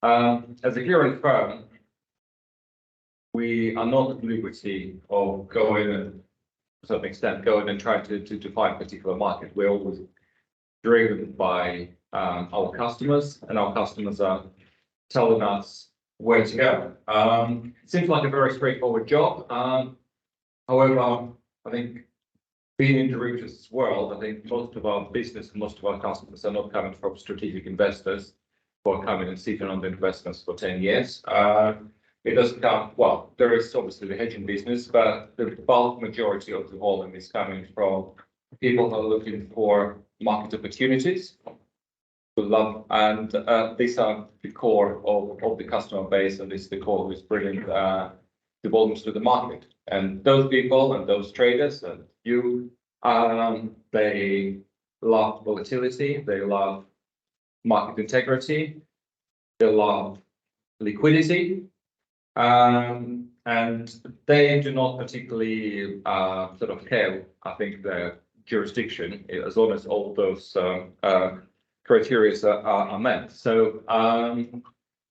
As a clearing firm, we are not at liberty of going and, to some extent, going and trying to define a particular market. We're always driven by our customers, and our customers are telling us where to go. It seems like a very straightforward job. However, I think being in derivatives world, I think most of our business and most of our customers are not coming from strategic investors who are coming and sitting on the investments for 10 years. It doesn't come, well, there is obviously the hedging business, but the bulk majority of the volume is coming from people who are looking for market opportunities. And these are the core of the customer base, and this is the core who is bringing the volumes to the market. And those people and those traders and you, they love volatility, they love market integrity, they love liquidity, and they do not particularly sort of care, I think, the jurisdiction, as long as all those criteria are met. So,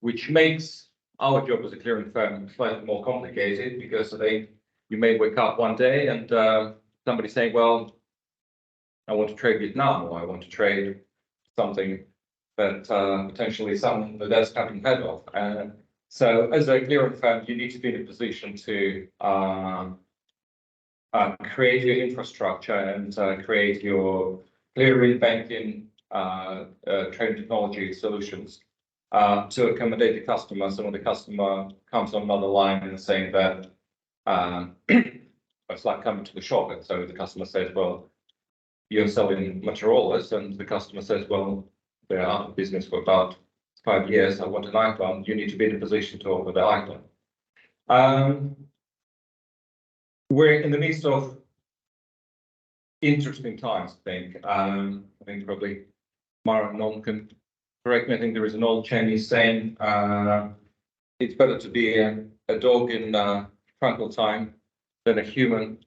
which makes our job as a clearing firm slightly more complicated, because you may wake up one day and somebody saying, well, I want to trade Vietnam, or I want to trade something that potentially some that that's cutting head off. So as a clearing firm, you need to be in a position to create your infrastructure and create your clearing, banking, trading technology solutions to accommodate the customer. So when the customer comes on another line and saying that it's like coming to the shop, and so the customer says, well, you're selling Motorola's, and the customer says, well, they're out of business for about 5 years, I want an iPhone. You need to be in a position to offer the iPhone. We're in the midst of interesting times, I think. I think probably Mara and Non can correct me. I think there is an old Chinese saying, it's better to be a dog in tranquil time than a human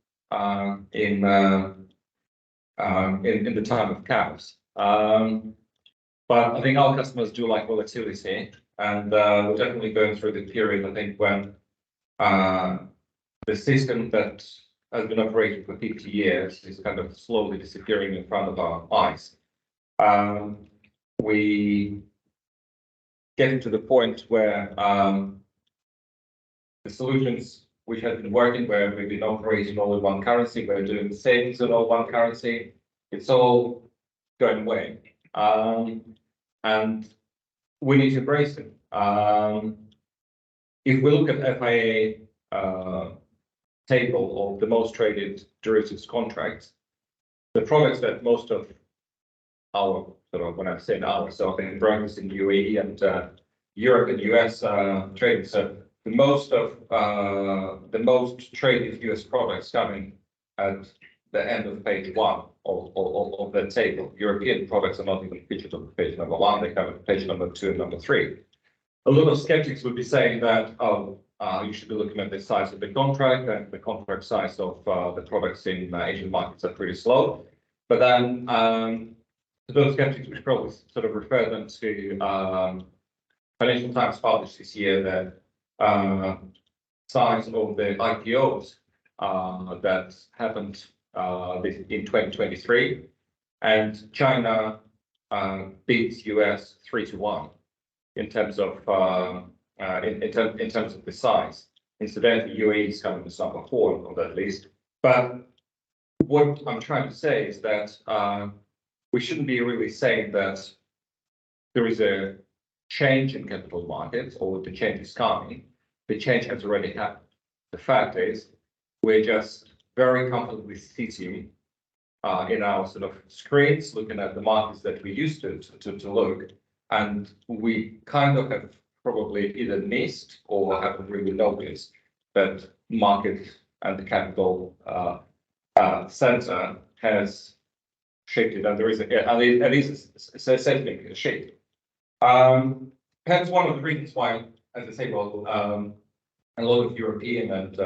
in the time of chaos. But I think our customers do like volatility, and we're definitely going through the period, I think, when the system that has been operating for 50 years is kind of slowly disappearing in front of our eyes. We getting to the point where the solutions which have been working, where we've been operating all in one currency, we're doing savings in all one currency, it's all going away. And we need to embrace it. If we look at FIA table of the most traded derivatives contracts, the products that most of our, sort of, when I'm saying our, so I think brokers in UAE and Europe and US trading, so the most traded US products coming at the end of page 1 of the table. European products are not even featured on page number 1, they come at page number 2 and number 3. A lot of skeptics would be saying that, you should be looking at the size of the contract, and the contract size of the products in Asian markets are pretty slow. But then those skeptics would probably sort of refer them to Financial Times published this year that size of the IPOs that happened in 2023, and China beats US 3-1 in terms of in terms of the size. Incidentally, UAE is coming to number 4 on that list. But what I'm trying to say is that we shouldn't be really saying that there is a change in capital markets or the change is coming. The change has already happened. The fact is, we're just very comfortably sitting in our sort of screens, looking at the markets that we used to look, and we kind of have probably either missed or haven't really noticed that market and the capital center has shifted, and there is it is essentially a shift. Perhaps one of the reasons why, as I say, well, a lot of European and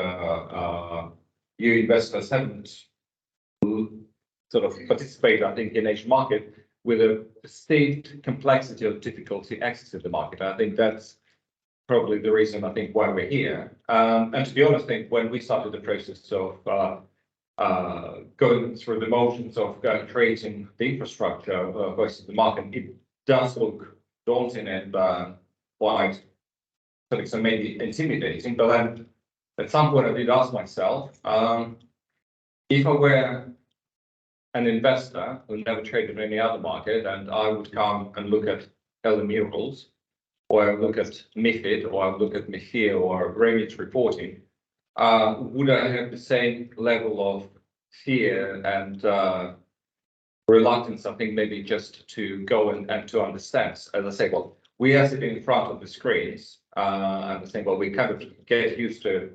EU investors haven't sort of participated, I think, in Asian market. with a perceived complexity or difficulty accessing the market. I think that's probably the reason I think why we're here. And to be honest, I think when we started the process of going through the motions of creating the infrastructure versus the market, it does look daunting and quite so maybe intimidating. But then at some point I did ask myself, if I were an investor who never traded in any other market and I would come and look at LME rules, or I look at MiFID, or I look at MiFIR or regulatory reporting, would I have the same level of fear and reluctance, I think, maybe just to go and to understand? As I say, well, we are sitting in front of the screens and I think, well, we kind of get used to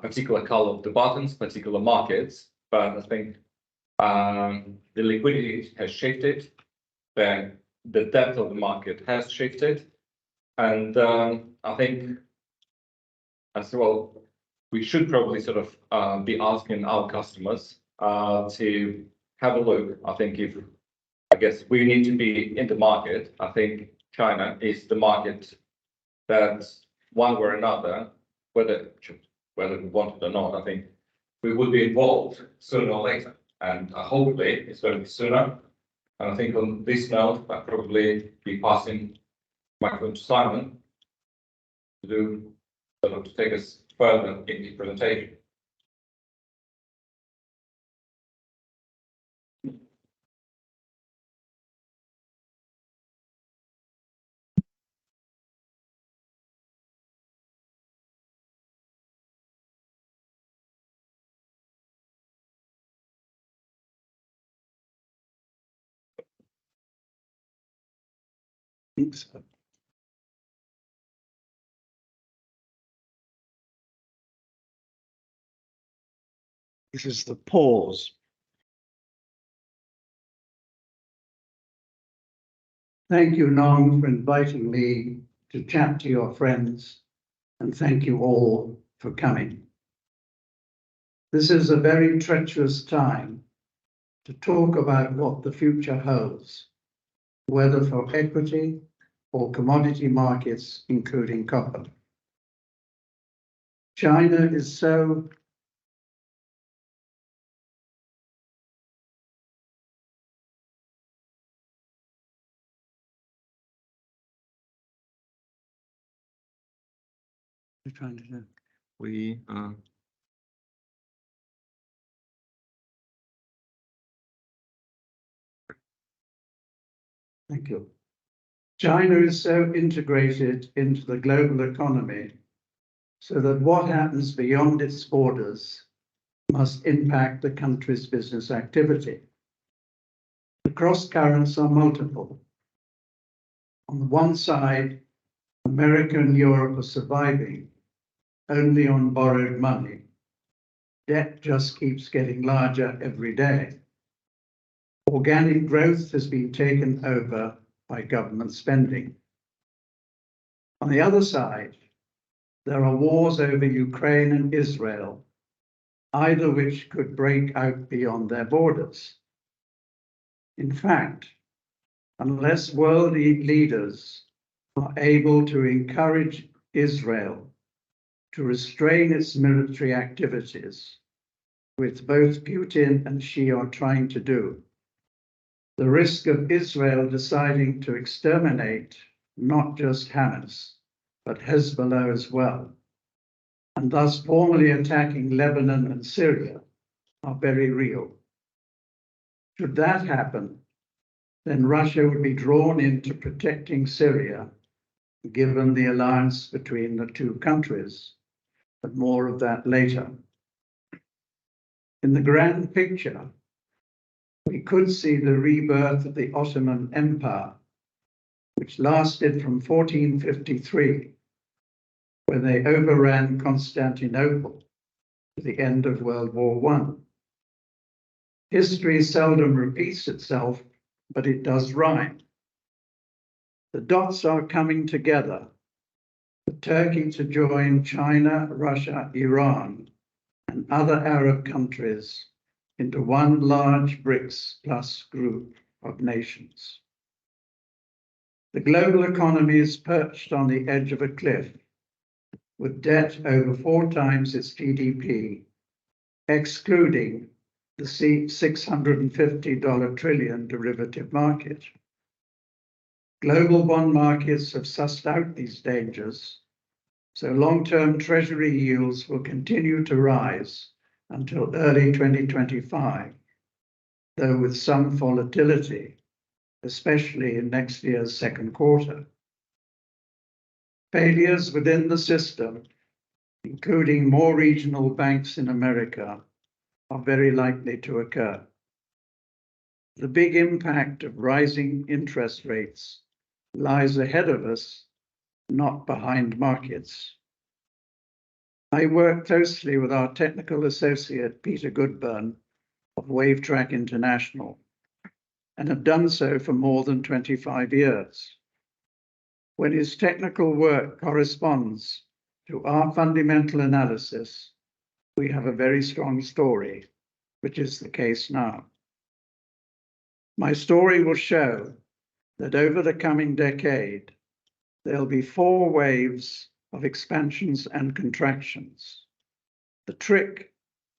particular color of the buttons, particular markets, but I think the liquidity has shifted, then the depth of the market has shifted. And I think as well, we should probably sort of be asking our customers to have a look. I guess we need to be in the market. I think China is the market that one way or another, whether we want it or not, I think we will be involved sooner or later. And hopefully it's going to be sooner. And I think on this note, I'll probably be passing microphone to Simon to take us further in the presentation. Thanks. This is the pause. Thank you, Nong, for inviting me to chat to your friends, and thank you all for coming. This is a very treacherous time to talk about what the future holds, whether for equity or commodity markets, including copper. China is so What are you trying to do? Thank you. China is so integrated into the global economy so that what happens beyond its borders must impact the country's business activity. The cross currents are multiple. On the one side, America and Europe are surviving only on borrowed money. Debt just keeps getting larger every day. Organic growth has been taken over by government spending. On the other side, there are wars over Ukraine and Israel, either which could break out beyond their borders. In fact, unless world leaders are able to encourage Israel to restrain its military activities, which both Putin and Xi are trying to do, the risk of Israel deciding to exterminate not just Hamas, but Hezbollah as well, and thus formally attacking Lebanon and Syria, are very real. Should that happen, then Russia would be drawn into protecting Syria, given the alliance between the two countries, but more of that later. In the grand picture, we could see the rebirth of the Ottoman Empire, which lasted from 1453, when they overran Constantinople, to the end of World War I. History seldom repeats itself, but it does rhyme. The dots are coming together, for Turkey to join China, Russia, Iran, and other Arab countries into one large BRICS plus group of nations. The global economy is perched on the edge of a cliff, with debt over 4 times its GDP, excluding the $650 trillion derivative market. Global bond markets have sussed out these dangers, so long-term treasury yields will continue to rise until early 2025, though with some volatility, especially in next year's second quarter. Failures within the system, including more regional banks in America, are very likely to occur. The big impact of rising interest rates lies ahead of us, not behind markets. I work closely with our technical associate, Peter Goodburn of WaveTrack International, and have done so for more than 25 years. When his technical work corresponds to our fundamental analysis, we have a very strong story, which is the case now. My story will show that over the coming decade, there'll be 4 waves of expansions and contractions. The trick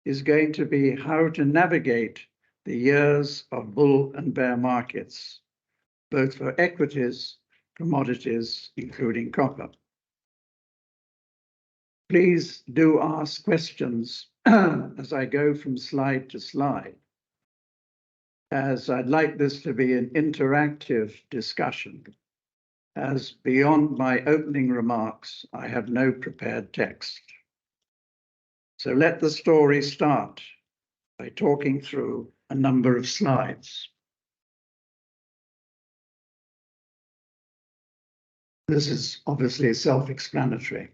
is going to be how to navigate the years of bull and bear markets, both for equities, commodities, including copper. Please do ask questions as I go from slide to slide, as I'd like this to be an interactive discussion, as beyond my opening remarks, I have no prepared text. So let the story start by talking through a number of slides. This is obviously self-explanatory.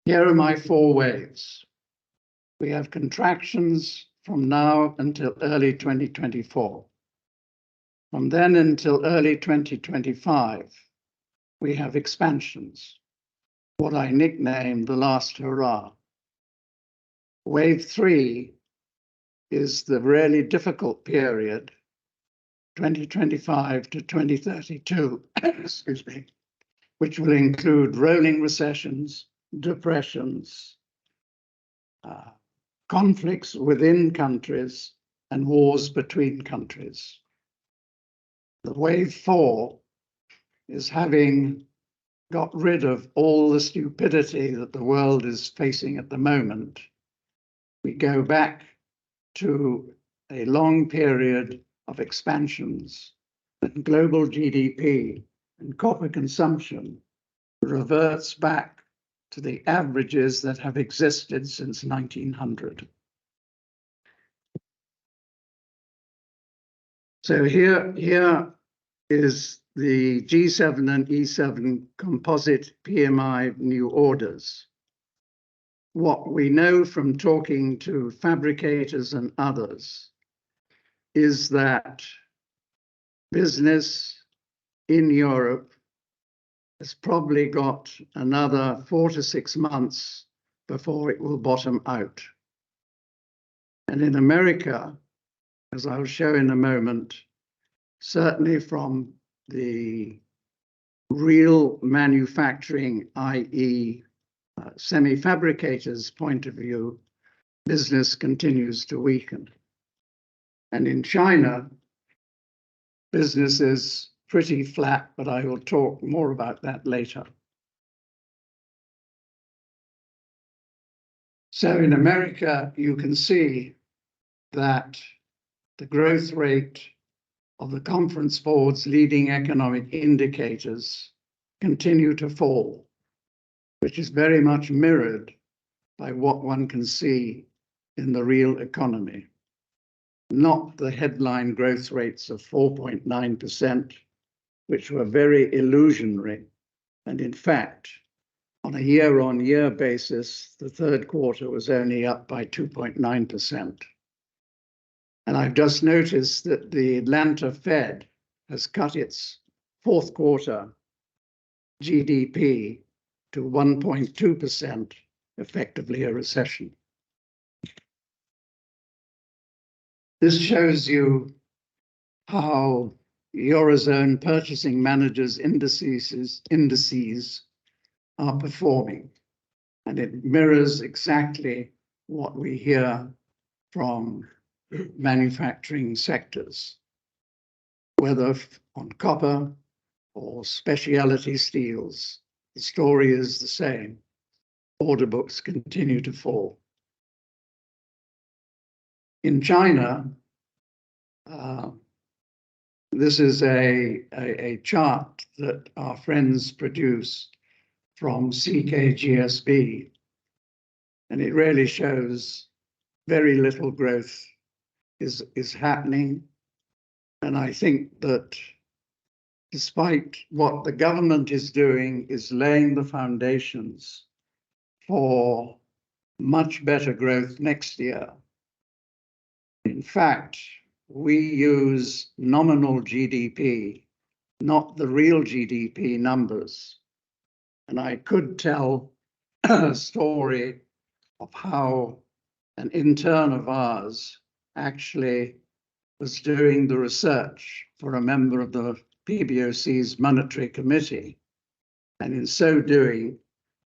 Here are my 4 waves. We have contractions from now until early 2024. From then until early 2025, we have expansions, what I nickname the last hurrah. Wave 3 is the really difficult period, 2025 to 2032, excuse me, which will include rolling recessions, depressions, conflicts within countries, and wars between countries. The wave 4 is having got rid of all the stupidity that the world is facing at the moment. We go back to a long period of expansions, and global GDP and copper consumption reverts back to the averages that have existed since 1900. So here is the G7 and E7 composite PMI new orders. What we know from talking to fabricators and others is that business in Europe has probably got another 4 to 6 months before it will bottom out. And in America, as I'll show in a moment, certainly from the real manufacturing, i.e. Semi-fabricators' point of view, business continues to weaken. And in China, business is pretty flat, but I will talk more about that later. So in America, you can see that the growth rate of the Conference Board's leading economic indicators continue to fall, which is very much mirrored by what one can see in the real economy, not the headline growth rates of 4.9%, which were very illusionary. And in fact, on a year-on-year basis, the third quarter was only up by 2.9%. And I've just noticed that the Atlanta Fed has cut its fourth quarter GDP to 1.2%, effectively a recession. This shows you how Eurozone purchasing managers' indices are performing. And it mirrors exactly what we hear from manufacturing sectors, whether on copper or specialty steels. The story is the same. Order books continue to fall. In China, this is a chart that our friends produced from CKGSB, and it really shows very little growth is happening. And I think that despite what the government is doing, is laying the foundations for much better growth next year. In fact, we use nominal GDP, not the real GDP numbers. And I could tell a story of how an intern of ours actually was doing the research for a member of the PBOC's monetary committee, and in so doing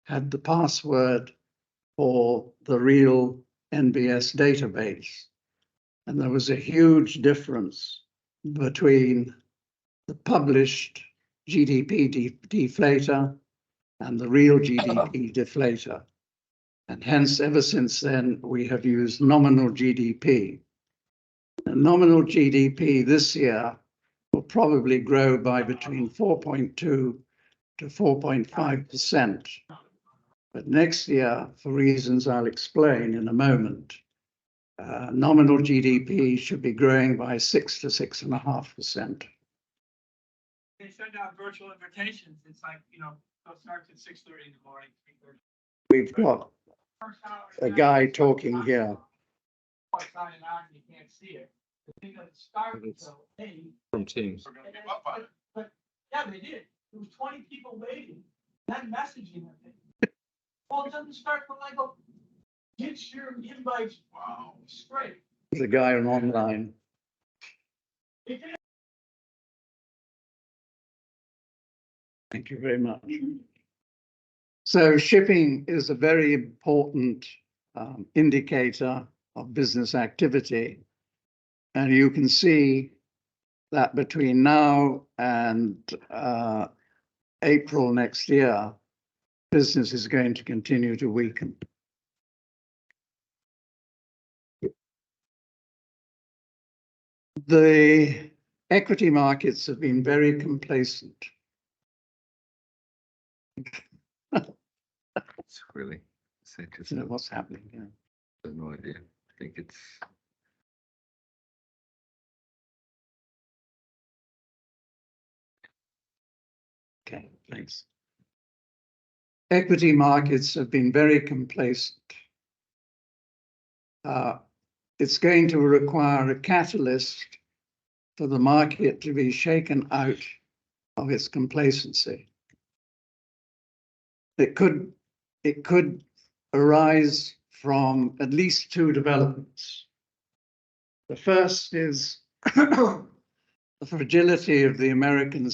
had the password for the real NBS database. And there was a huge difference between the published GDP deflator and the real GDP deflator. And hence, ever since then, we have used nominal GDP. And nominal GDP this year will probably grow by between 4.2 to 4.5%. But next year, for reasons I'll explain in a moment, nominal GDP should be growing by 6 to 6.5%. They send out virtual invitations. It's like, it starts at 6:30 in the morning, 3:30. We've got a guy talking here. Signing on, you can't see it. The thing doesn't start until 8. From Teams. But yeah, they did. There was 20 people waiting, then messaging them. Well, it doesn't start till I go, get your invites, wow, straight. The guy online. Thank you very much. So shipping is a very important indicator of business activity. And you can see that between now and April next year, business is going to continue to weaken. The equity markets have been very complacent. It's really sick. You know what's happening here. I have no idea. I think it's. Okay, thanks. Equity markets have been very complacent. It's going to require a catalyst for the market to be shaken out of its complacency. It could arise from at least 2 developments. The first is the fragility of the American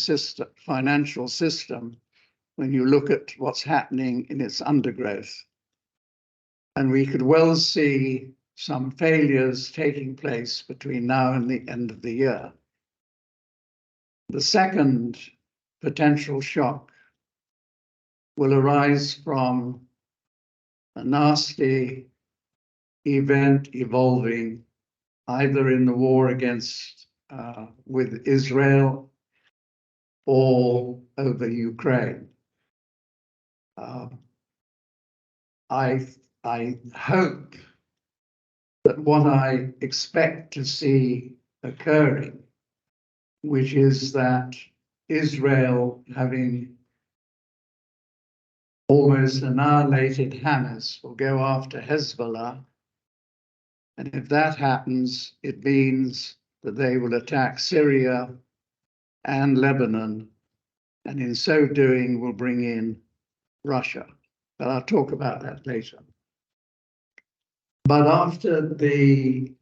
financial system when you look at what's happening in its undergrowth. And we could well see some failures taking place between now and the end of the year. The second potential shock will arise from a nasty event evolving either in the war with Israel or over Ukraine. I hope that what I expect to see occurring, which is that Israel, having almost annihilated Hamas, will go after Hezbollah. And if that happens, it means that they will attack Syria and Lebanon, and in so doing will bring in Russia. But I'll talk about that later. But after the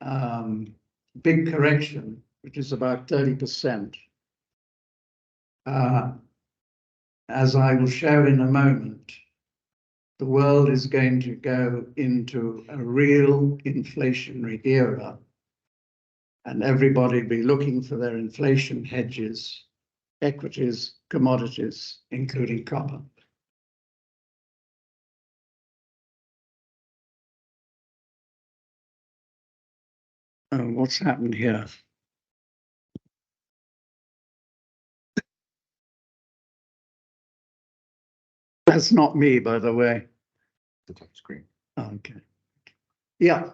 big correction, which is about 30%. As I will show in a moment, the world is going to go into a real inflationary era, and everybody be looking for their inflation hedges, equities, commodities, including copper. Oh, what's happened here? That's not me, by the way. The top screen. Okay. Yeah.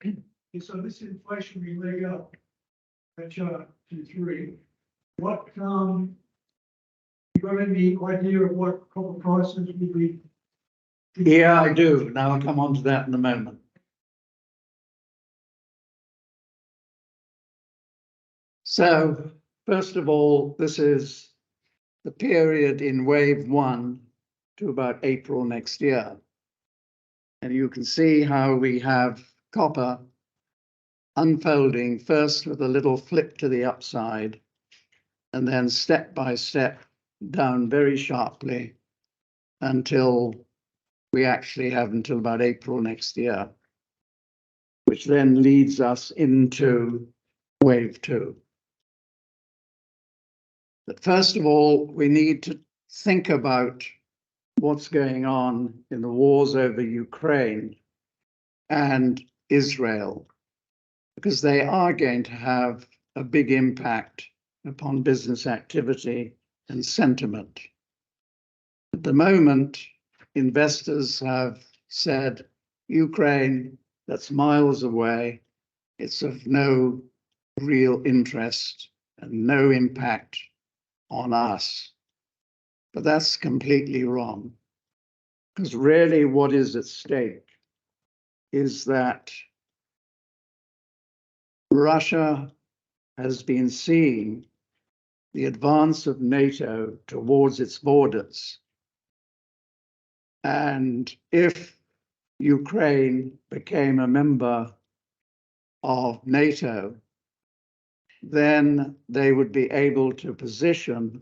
Okay, so this inflation we laid out, that chart 2-3, what, you got any idea of what copper prices would be? Yeah, I do. Now I'll come on to that in a moment. So, first of all, this is the period in wave 1 to about April next year. And you can see how we have copper unfolding first with a little flip to the upside, and then step by step down very sharply until we actually have until about April next year, which then leads us into wave 2. But first of all, we need to think about what's going on in the wars over Ukraine and Israel, because they are going to have a big impact upon business activity and sentiment. At the moment, investors have said, Ukraine, that's miles away, it's of no real interest and no impact on us. But that's completely wrong, because really what is at stake is that Russia has been seeing the advance of NATO towards its borders. And if Ukraine became a member of NATO, then they would be able to position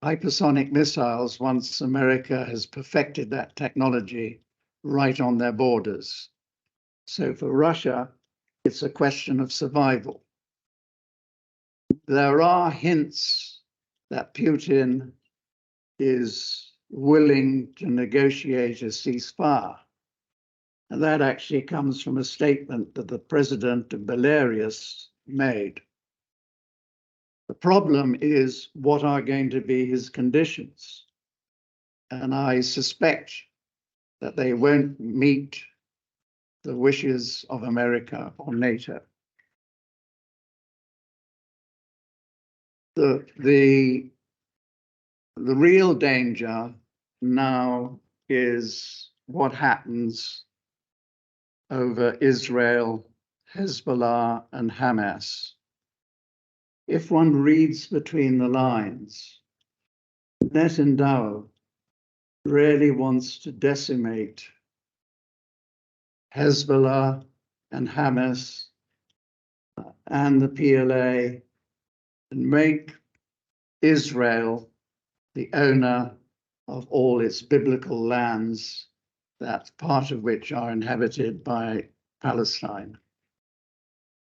hypersonic missiles, once America has perfected that technology, right on their borders. So for Russia, it's a question of survival. There are hints that Putin is willing to negotiate a ceasefire. And that actually comes from a statement that the president of Belarus made. The problem is, what are going to be his conditions? And I suspect that they won't meet the wishes of America or NATO. The real danger now is what happens over Israel, Hezbollah, and Hamas. If one reads between the lines, Netanyahu really wants to decimate Hezbollah and Hamas and the PLA and make Israel the owner of all its biblical lands, that part of which are inhabited by Palestine.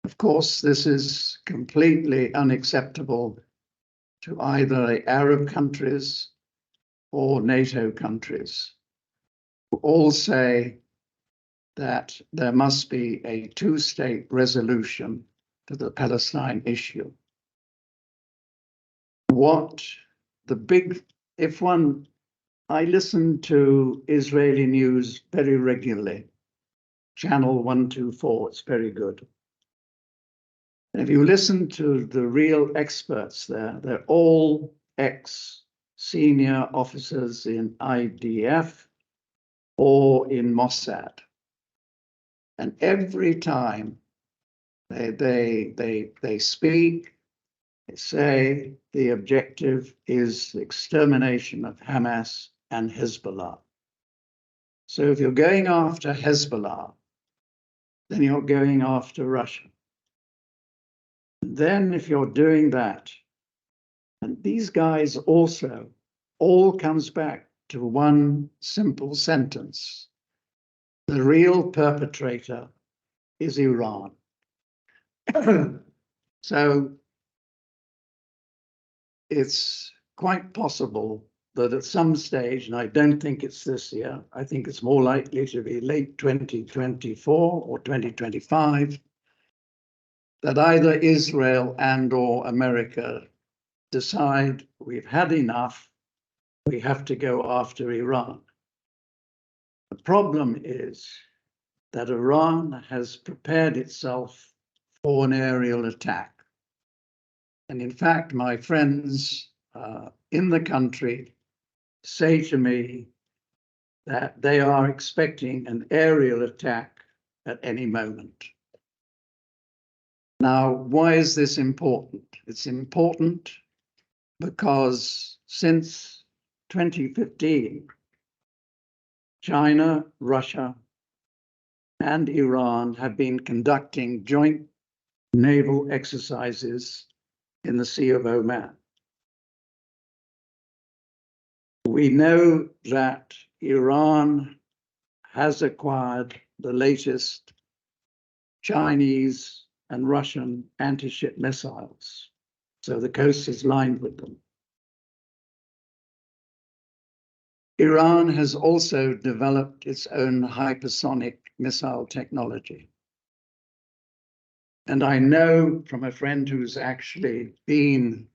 Of course, this is completely unacceptable to either the Arab countries or NATO countries, who all say that there must be a two-state resolution to the Palestine issue. I listen to Israeli news very regularly, channel 124, it's very good. And if you listen to the real experts there, they're all ex-senior officers in IDF or in Mossad. And every time they speak, they say the objective is the extermination of Hamas and Hezbollah. So if you're going after Hezbollah, then you're going after Russia. Then if you're doing that, and these guys also, all comes back to one simple sentence. The real perpetrator is Iran. So it's quite possible that at some stage, and I don't think it's this year, I think it's more likely to be late 2024 or 2025, that either Israel and or America decide we've had enough, we have to go after Iran. The problem is that Iran has prepared itself for an aerial attack. And in fact, my friends in the country say to me that they are expecting an aerial attack at any moment. Now, why is this important? It's important because since 2015, China, Russia, and Iran have been conducting joint naval exercises in the Sea of Oman. We know that Iran has acquired the latest Chinese and Russian anti-ship missiles, so the coast is lined with them. Iran has also developed its own hypersonic missile technology. And I know from a friend who's actually been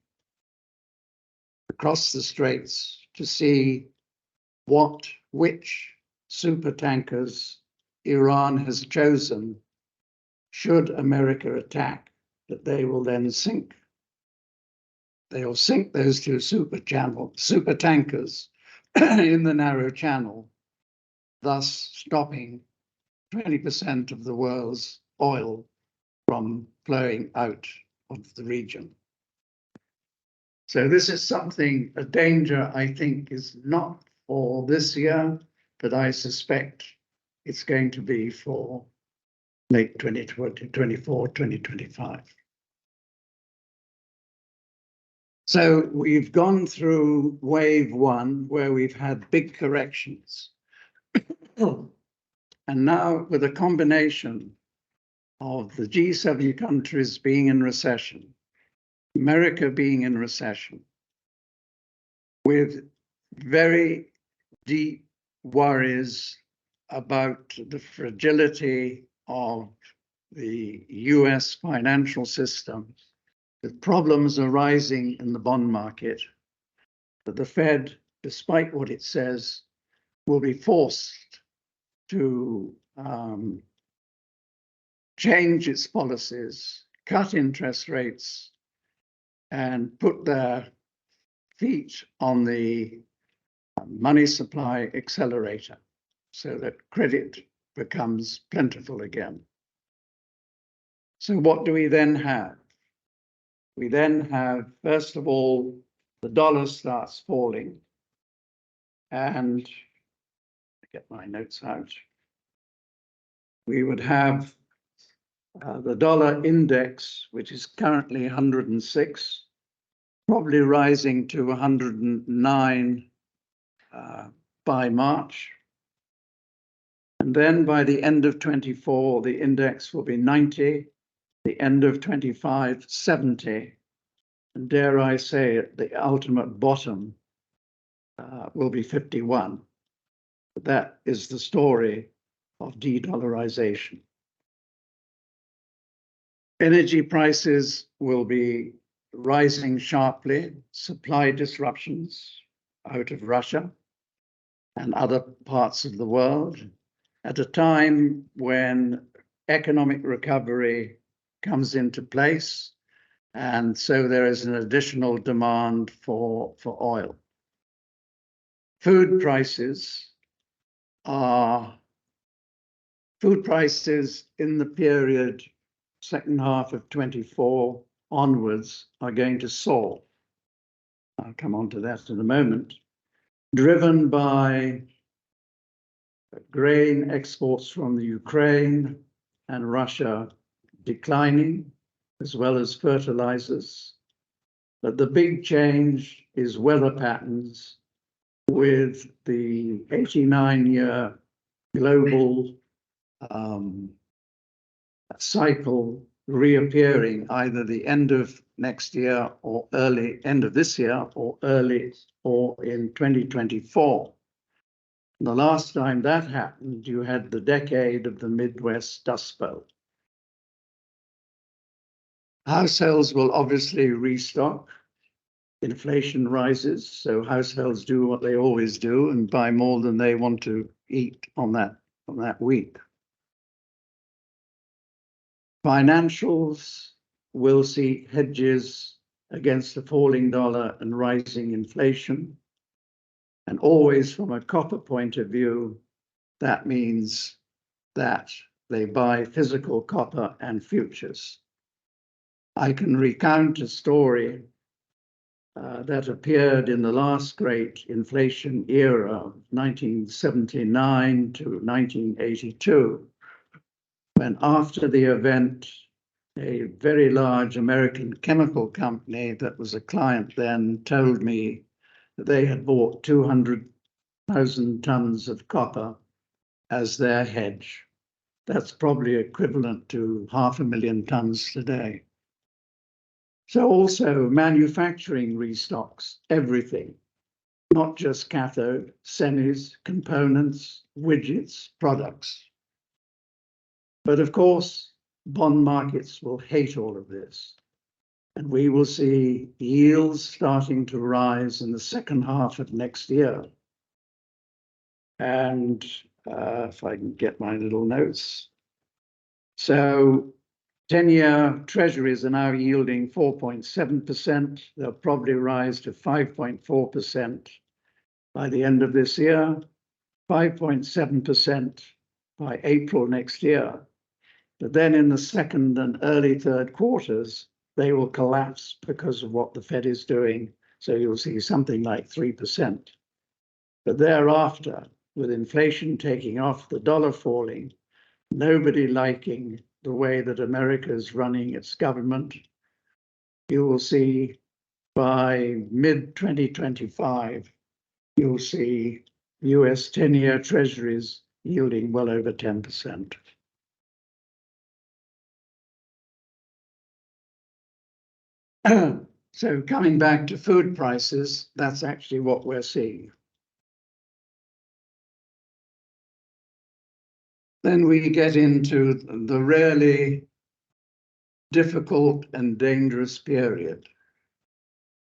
across the straits to see which super tankers Iran has chosen should America attack, that they will then sink. They will sink those two super tankers in the narrow channel, thus stopping 20% of the world's oil from flowing out of the region. So this is something, a danger, I think, is not for this year, but I suspect it's going to be for late 2024, 2025. So we've gone through wave one, where we've had big corrections. And now with a combination of the G7 countries being in recession, America being in recession, with very deep worries about the fragility of the US financial system, with problems arising in the bond market, that the Fed, despite what it says, will be forced to change its policies, cut interest rates, and put their feet on the money supply accelerator so that credit becomes plentiful again. So what do we then have? We then have, first of all, the dollar starts falling, and get my notes out. We would have the dollar index, which is currently 106, probably rising to 109 by March. And then by the end of 24, the index will be 90, the end of 25, 70. And dare I say it, the ultimate bottom will be 51. That is the story of de-dollarization. Energy prices will be rising sharply, supply disruptions out of Russia and other parts of the world at a time when economic recovery comes into place. And so there is an additional demand for oil. Food prices in the period second half of 24 onwards are going to soar. I'll come on to that in a moment. Driven by grain exports from the Ukraine and Russia declining, as well as fertilizers. But the big change is weather patterns, with the 89-year global cycle reappearing either the end of next year or early end of this year or in 2024. And the last time that happened, you had the decade of the Midwest Dust Bowl. Households will obviously restock. Inflation rises, so households do what they always do and buy more than they want to eat on that week. Financials will see hedges against the falling dollar and rising inflation. And always from a copper point of view, that means that they buy physical copper and futures. I can recount a story that appeared in the last great inflation era, 1979 to 1982, when after the event, a very large American chemical company that was a client then told me that they had bought 200,000 tons of copper as their hedge. That's probably equivalent to 500,000 tons today. So also manufacturing restocks everything, not just cathode, semis, components, widgets, products. But of course, bond markets will hate all of this. And we will see yields starting to rise in the second half of next year. And if I can get my little notes. So 10-year treasuries are now yielding 4.7%. They'll probably rise to 5.4% by the end of this year, 5.7% by April next year. But then in the second and early third quarters, they will collapse because of what the Fed is doing. So you'll see something like 3%. But thereafter, with inflation taking off, the dollar falling, nobody liking the way that America is running its government, you will see by mid-2025, you'll see US 10-year treasuries yielding well over 10%. So coming back to food prices, that's actually what we're seeing. Then we get into the really difficult and dangerous period,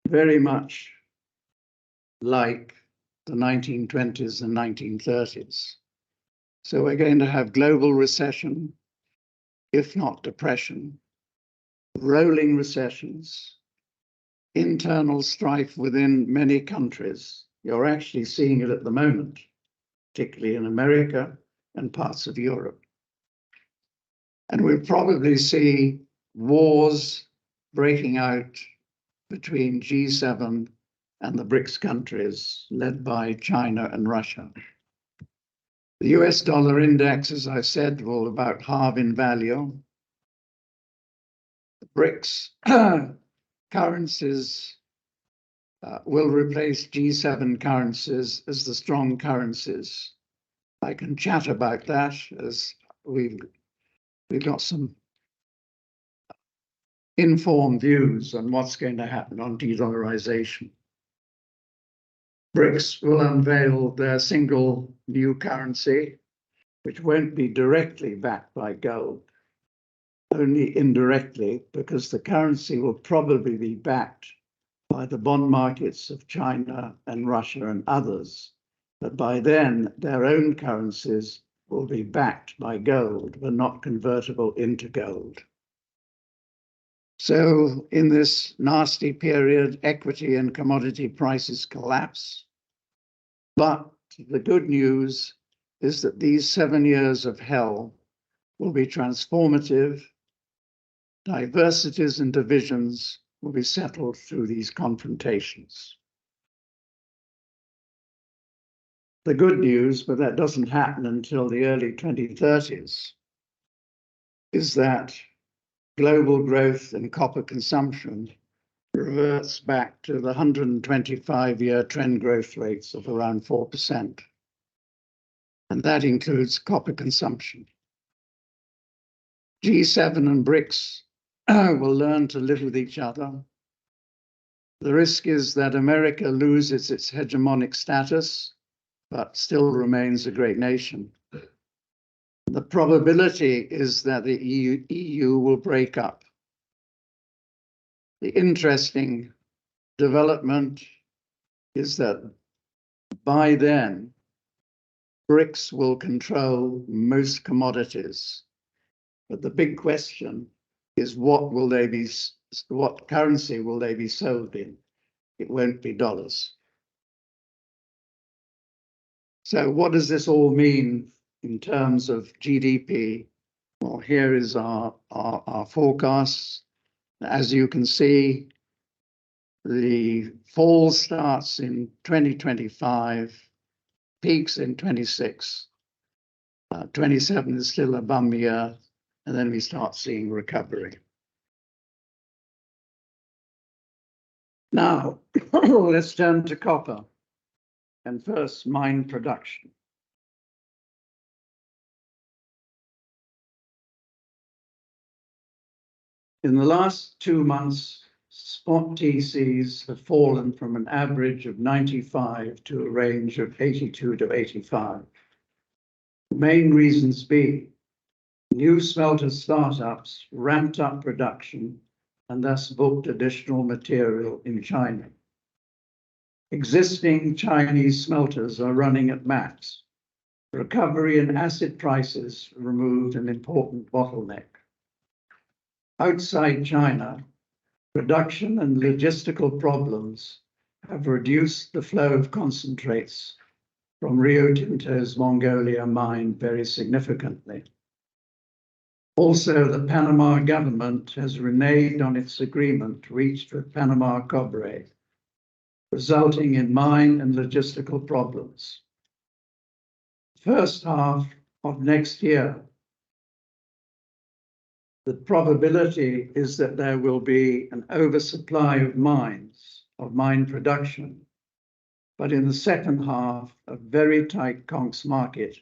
very much like the 1920s and 1930s. So we're going to have global recession, if not depression, rolling recessions, internal strife within many countries. You're actually seeing it at the moment, particularly in America and parts of Europe. And we'll probably see wars breaking out between G7 and the BRICS countries, led by China and Russia. The US dollar index, as I said, will about halve in value. The BRICS currencies will replace G7 currencies as the strong currencies. I can chat about that as we've got some informed views on what's going to happen on de-dollarization. BRICS will unveil their single new currency, which won't be directly backed by gold, only indirectly, because the currency will probably be backed by the bond markets of China and Russia and others. But by then, their own currencies will be backed by gold, but not convertible into gold. So in this nasty period, equity and commodity prices collapse. But the good news is that these 7 years of hell will be transformative. Diversities and divisions will be settled through these confrontations. The good news, but that doesn't happen until the early 2030s, is that global growth in copper consumption reverts back to the 125-year trend growth rates of around 4%. And that includes copper consumption. G7 and BRICS will learn to live with each other. The risk is that America loses its hegemonic status, but still remains a great nation. The probability is that the EU will break up. The interesting development is that by then, BRICS will control most commodities. But the big question is what currency will they be sold in? It won't be dollars. So what does this all mean in terms of GDP? Well, here is our forecasts. As you can see, the fall starts in 2025, peaks in 26. 27 is still a bum year, and then we start seeing recovery. Now, let's turn to copper, and first mine production. In the last 2 months, spot TCs have fallen from an average of 95 to a range of 82 to 85. The main reasons being new smelter startups ramped up production and thus booked additional material in China. Existing Chinese smelters are running at max. Recovery in acid prices removed an important bottleneck. Outside China, production and logistical problems have reduced the flow of concentrates from Rio Tinto's Mongolia mine very significantly. Also, the Panama government has reneged on its agreement reached with Panama Cobre, resulting in mine and logistical problems. First half of next year, the probability is that there will be an oversupply of mine production, but in the second half, a very tight conch market,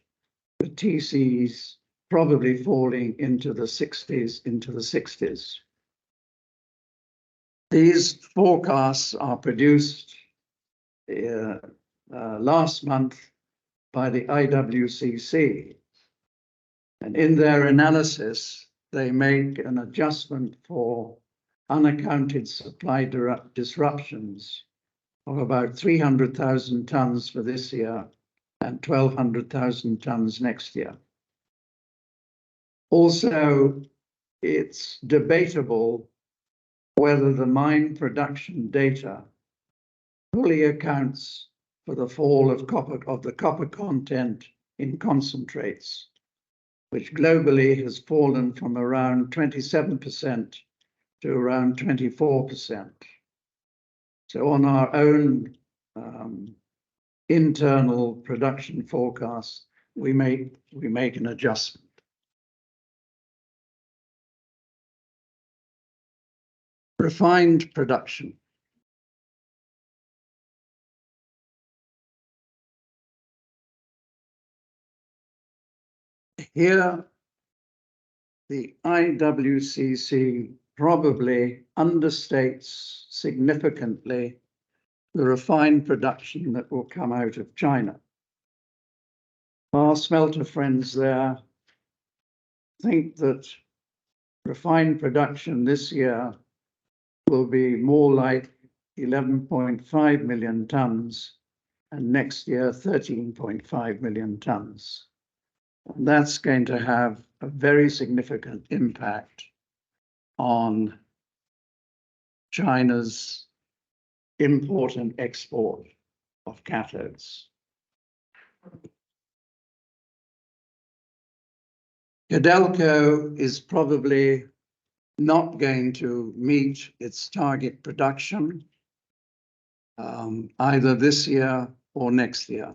with TCs probably falling into the 60s. These forecasts are produced last month by the IWCC, and in their analysis, they make an adjustment for unaccounted supply disruptions of about 300,000 tons for this year and 1,200,000 tons next year. Also, it's debatable whether the mine production data fully accounts for the fall of the copper content in concentrates, which globally has fallen from around 27% to around 24%. So on our own internal production forecast, we make an adjustment. Refined production. Here, the IWCC probably understates significantly the refined production that will come out of China. Our smelter friends there think that refined production this year will be more like 11.5 million tons, and next year 13.5 million tons. And that's going to have a very significant impact on China's import and export of cathodes. Codelco is probably not going to meet its target production either this year or next year.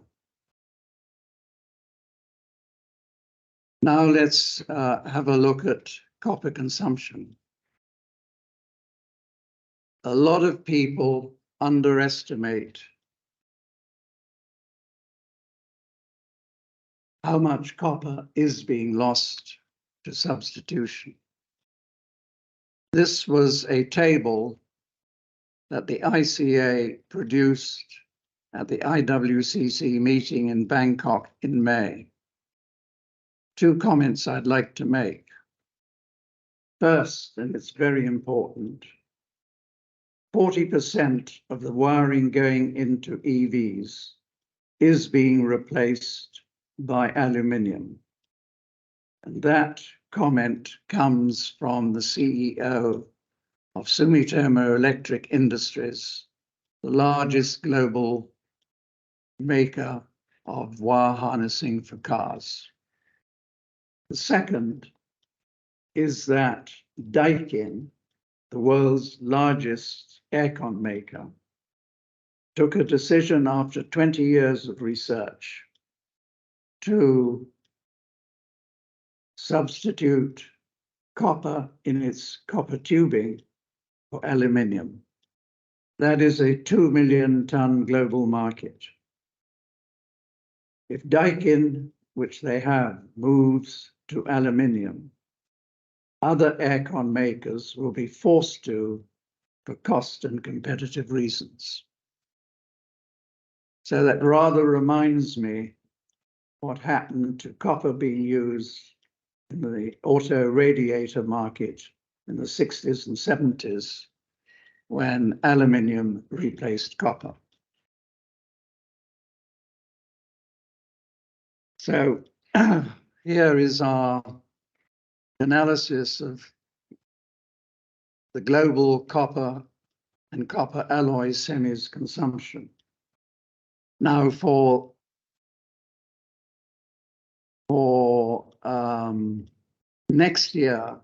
Now let's have a look at copper consumption. a lot of people underestimate how much copper is being lost to substitution. This was a table that the ICA produced at the IWCC meeting in Bangkok in May. Two comments I'd like to make. First, and it's very important, 40% of the wiring going into EVs is being replaced by aluminium. And that comment comes from the CEO of Sumitomo Electric Industries, the largest global maker of wire harnessing for cars. The second is that Daikin, the world's largest aircon maker, took a decision after 20 years of research to substitute copper in its copper tubing for aluminium. That is a 2 million ton global market. If Daikin, which they have, moves to aluminium, other aircon makers will be forced to for cost and competitive reasons. So that rather reminds me what happened to copper being used in the auto radiator market in the 60s and 70s when aluminium replaced copper. So here is our analysis of the global copper and copper alloy semis consumption. Now for next year,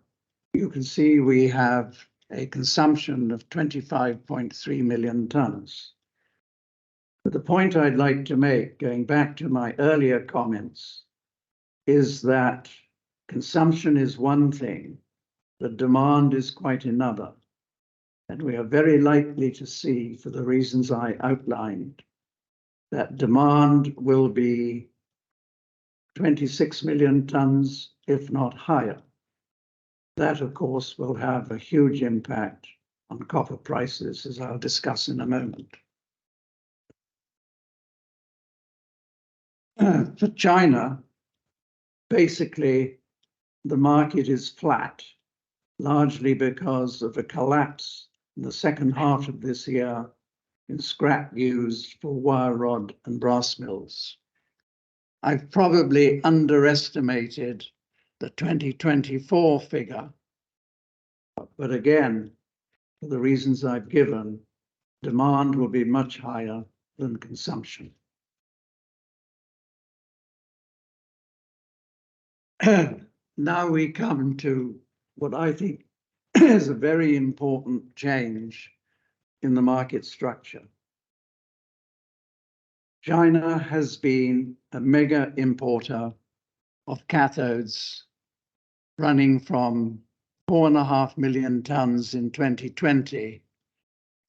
you can see we have a consumption of 25.3 million tons. But the point I'd like to make, going back to my earlier comments, is that consumption is one thing, but demand is quite another. And we are very likely to see, for the reasons I outlined, that demand will be 26 million tons, if not higher. That, of course, will have a huge impact on copper prices, as I'll discuss in a moment. For China, basically, the market is flat, largely because of a collapse in the second half of this year in scrap used for wire rod and brass mills. I've probably underestimated the 2024 figure, but again, for the reasons I've given, demand will be much higher than consumption. Now we come to what I think is a very important change in the market structure. China has been a mega importer of cathodes, running from 4.5 million tons in 2020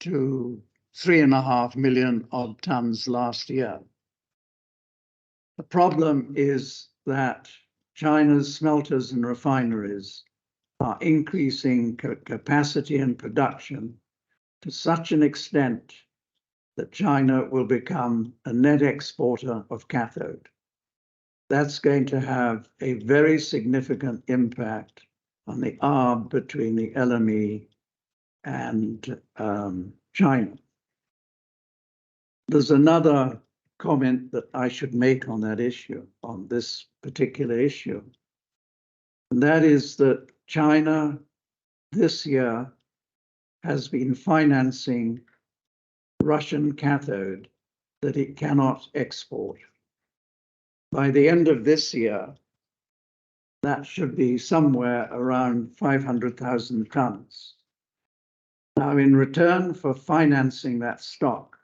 to 3.5 million odd tons last year. The problem is that China's smelters and refineries are increasing capacity and production to such an extent that China will become a net exporter of cathode. That's going to have a very significant impact on the arb between the LME and China. There's another comment that I should make on that issue, on this particular issue, and that is that China this year has been financing Russian cathode that it cannot export. By the end of this year, that should be somewhere around 500,000 tons. Now, in return for financing that stock,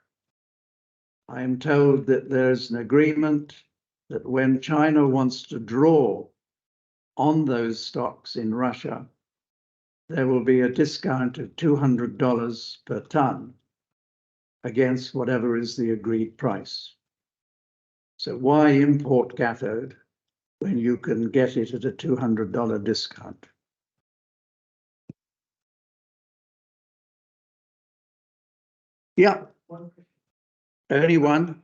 I am told that there's an agreement that when China wants to draw on those stocks in Russia, there will be a discount of $200 per ton against whatever is the agreed price. So why import cathode when you can get it at a $200 discount? Yeah, only one.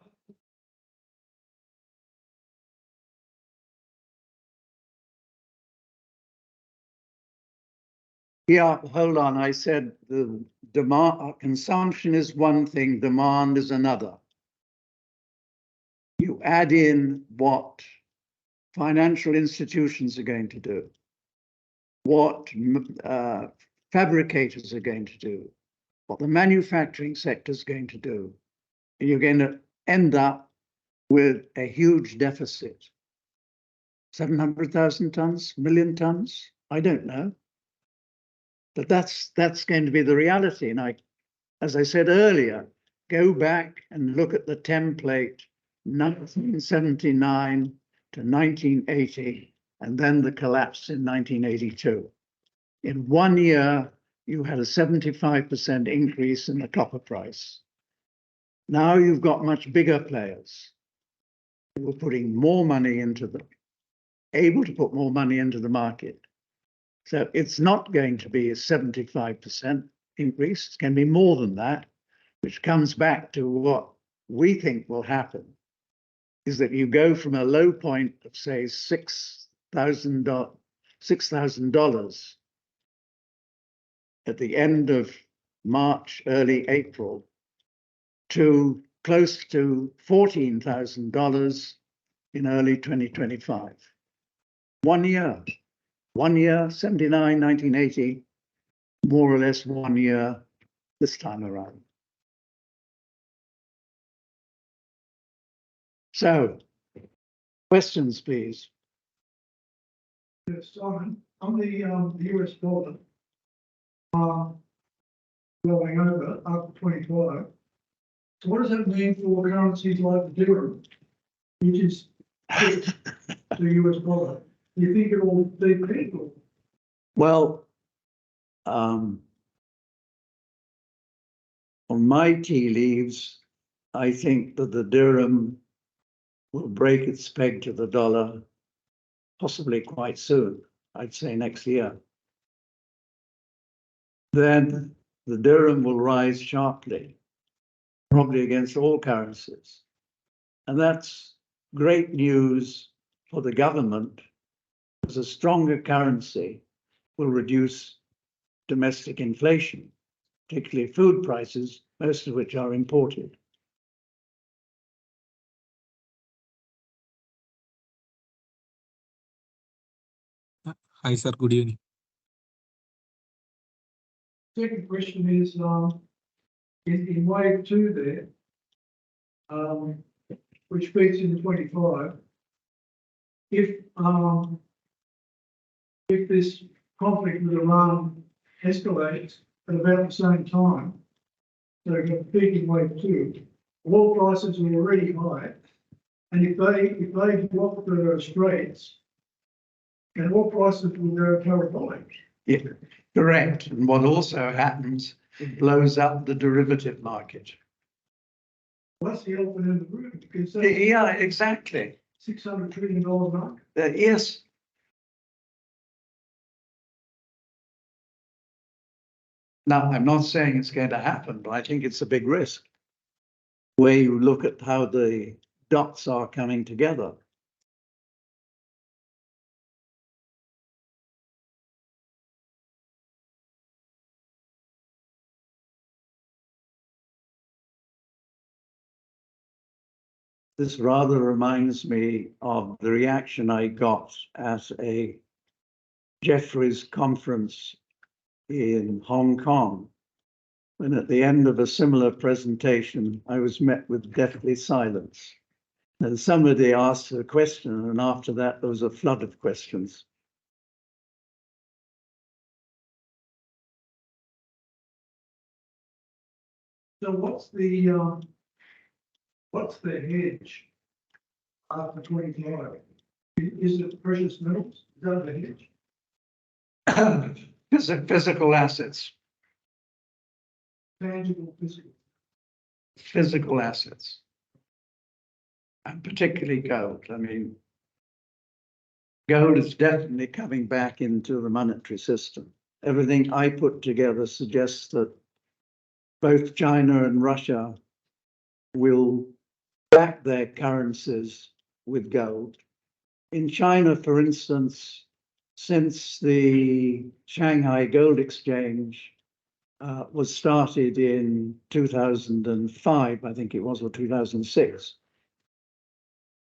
Yeah, hold on. I said the demand, consumption is one thing, demand is another. You add in what financial institutions are going to do, what fabricators are going to do, what the manufacturing sector is going to do, and you're going to end up with a huge deficit. 700,000 tons, million tons, I don't know. But that's going to be the reality. And as I said earlier, go back and look at the template 1979 to 1980, and then the collapse in 1982. In 1 year, you had a 75% increase in the copper price. Now you've got much bigger players who are putting more money into them, able to put more money into the market. So it's not going to be a 75% increase. It's going to be more than that, which comes back to what we think will happen, is that you go from a low point of, say, $6,000 at the end of March, early April, to close to $14,000 in early 2025. 1 year. 1 year, 79, 1980, more or less 1 year this time around. So, questions, please. Yes, on the US dollar going over after 25. So what does that mean for currencies like the dirham, which is the US dollar? Do you think it will be critical? Well, on my tea leaves, I think that the dirham will break its peg to the dollar possibly quite soon. I'd say next year. Then the dirham will rise sharply, probably against all currencies. And that's great news for the government, because a stronger currency will reduce domestic inflation, particularly food prices, most of which are imported. Hi, sir. Good evening. Second question is, in wave 2 there, which peaks in 25, if this conflict with Iran escalates at about the same time, so you've got a peak in wave 2, oil prices are already high, and if they block the straits, and oil prices will go parabolic. Yeah, correct. And what also happens, it blows up the derivative market. That's the elephant in the room, because Yeah, exactly. $600 trillion market. Yes. Now, I'm not saying it's going to happen, but I think it's a big risk where you look at how the dots are coming together. This rather reminds me of the reaction I got at a Jeffries conference in Hong Kong, when at the end of a similar presentation, I was met with deathly silence. And somebody asked a question, and after that, there was a flood of questions. So what's the hedge after 25? Is it precious metals? Is that the hedge? Physical assets, Tangible physical. physical assets. And particularly gold. I mean, gold is definitely coming back into the monetary system. Everything I put together suggests that both China and Russia will back their currencies with gold. In China, for instance, since the Shanghai Gold Exchange was started in 2005, I think it was, or 2006,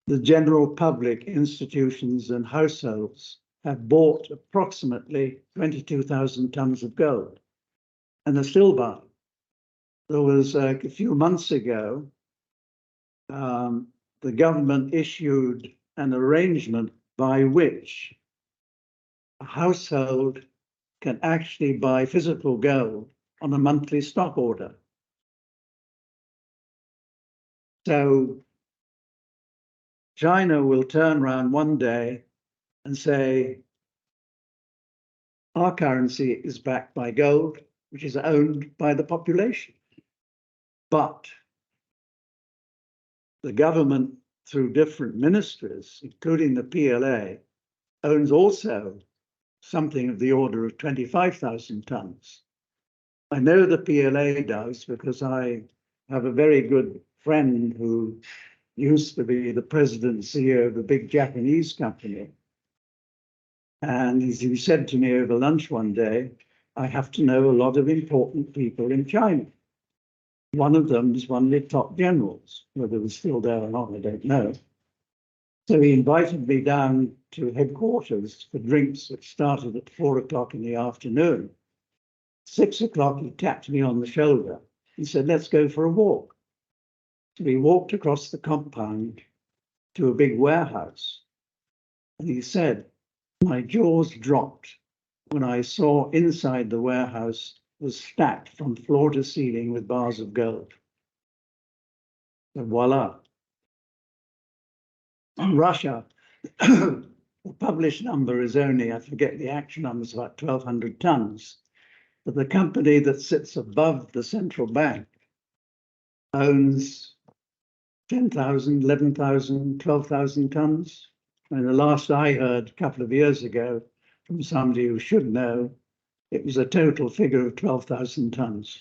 the general public, institutions and households have bought approximately 22,000 tons of gold, and they're still buying. There was a few months ago, the government issued an arrangement by which a household can actually buy physical gold on a monthly stock order. So China will turn around one day and say, our currency is backed by gold, which is owned by the population. But the government, through different ministries, including the PLA, owns also something of the order of 25,000 tons. I know the PLA does because I have a very good friend who used to be the president and CEO of a big Japanese company. And as he said to me over lunch one day, I have to know a lot of important people in China. One of them is one of the top generals. Whether he's still there or not, I don't know. So he invited me down to headquarters for drinks that started at 4 o'clock in the afternoon. 6 o'clock, he tapped me on the shoulder. He said, let's go for a walk. So we walked across the compound to a big warehouse. And he said, my jaws dropped when I saw inside the warehouse was stacked from floor to ceiling with bars of gold. So voila. In Russia, the published number is only, I forget the actual number, is about 1,200 tons. But the company that sits above the central bank owns 10,000, 11,000, 12,000 tons. And the last I heard a couple of years ago from somebody who should know, it was a total figure of 12,000 tons.